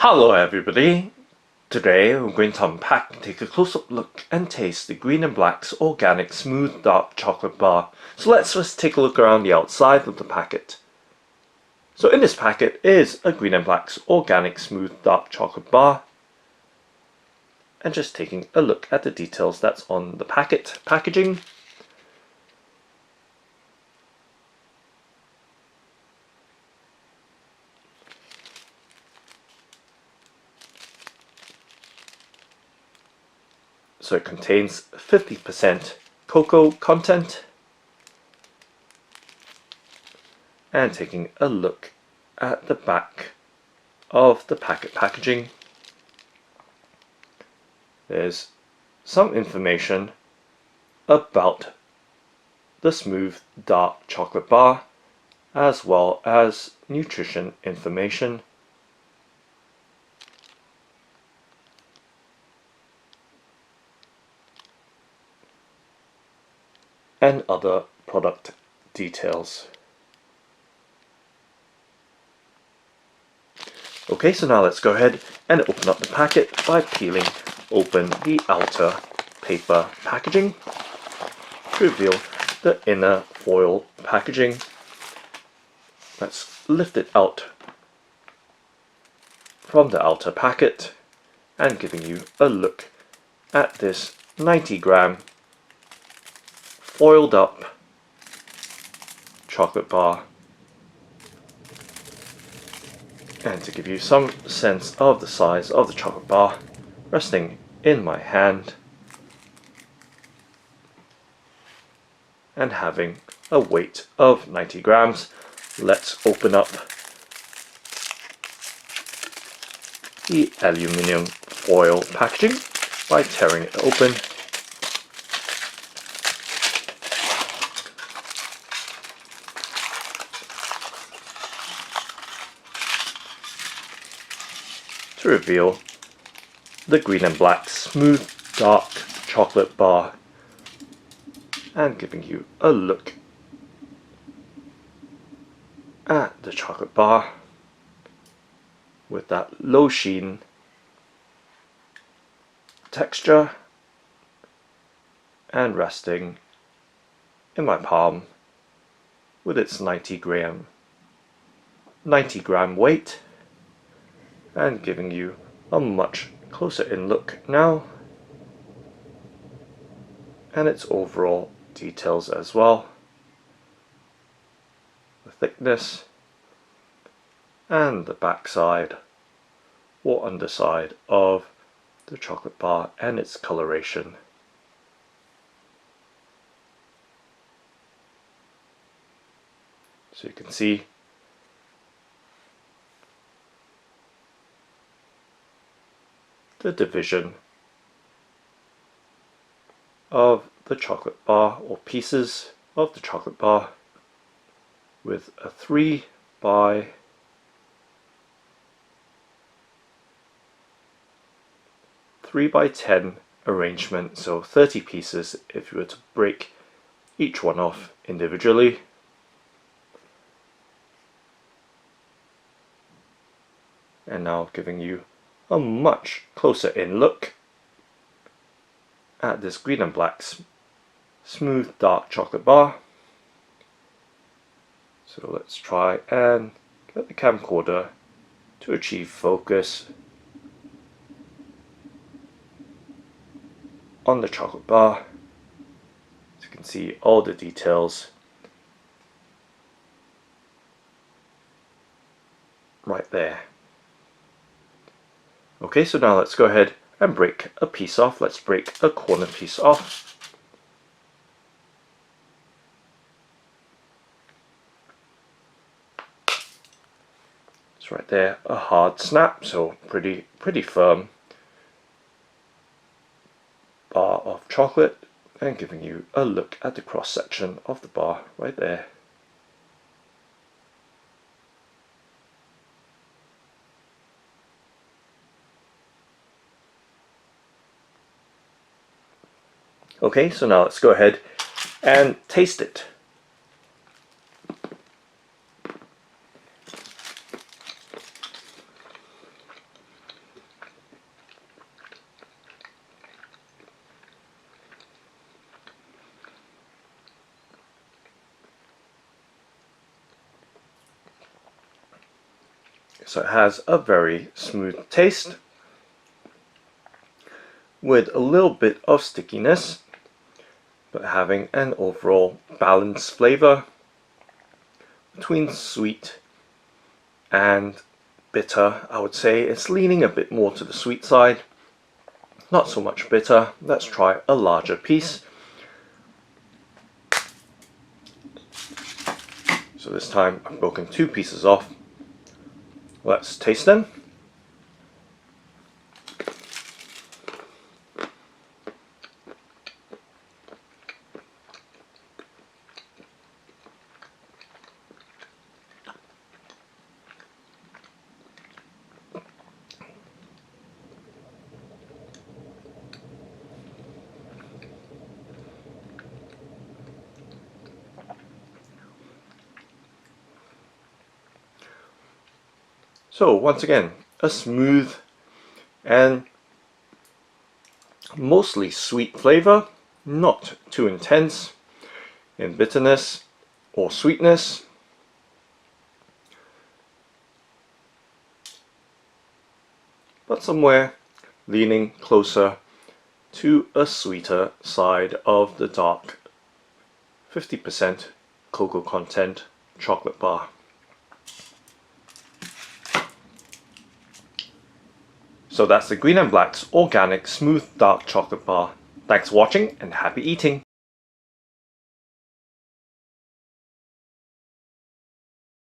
Hello everybody! Today we're going to unpack and take a close-up look and taste the Green and Black's Organic Smooth Dark Chocolate Bar. So let's just take a look around the outside of the packet. So in this packet is a Green and Black's Organic Smooth Dark Chocolate Bar. And just taking a look at the details that's on the packaging. So it contains 50% cocoa content. And taking a look at the back of the packaging, there's some information about the smooth dark chocolate bar, as well as nutrition information. And other product details. Okay, so now let's go ahead and open up the packet by peeling open the outer paper packaging to reveal the inner foil packaging. Let's lift it out from the outer packet and giving you a look at this 90-gram foiled up chocolate bar, and to give you some sense of the size of the chocolate bar resting in my hand and having a weight of 90 grams, let's open up the aluminium foil packaging by tearing it open. To reveal the Green and Black Smooth Dark Chocolate Bar, and giving you a look at the chocolate bar with that low sheen texture and resting in my palm with its 90 gram weight, and giving you a much closer in look now, and its overall details as well, the thickness and the backside or underside of the chocolate bar and its coloration. So you can see the division of the chocolate bar, or pieces of the chocolate bar, with a 3 by 10 arrangement, so 30 pieces if you were to break each one off individually. And now giving you a much closer in look at this Green and Black's Smooth Dark Chocolate Bar. So let's try and get the camcorder to achieve focus on the chocolate bar, so you can see all the details right there. Okay, so now let's go ahead and break a piece off. Let's break a corner piece off. It's right there, a hard snap, so pretty firm bar of chocolate, and giving you a look at the cross section of the bar right there. Okay, so now let's go ahead and taste it. So it has a very smooth taste with a little bit of stickiness, but having an overall balanced flavor between sweet and bitter. I would say it's leaning a bit more to the sweet side, not so much bitter. Let's try a larger piece. So this time I've broken 2 pieces off. Let's taste them. So once again, a smooth and mostly sweet flavor, not too intense in bitterness or sweetness. But somewhere leaning closer to a sweeter side of the dark 50% cocoa content chocolate bar. So that's the Green and Black's Organic Smooth Dark Chocolate Bar. Thanks for watching and happy eating!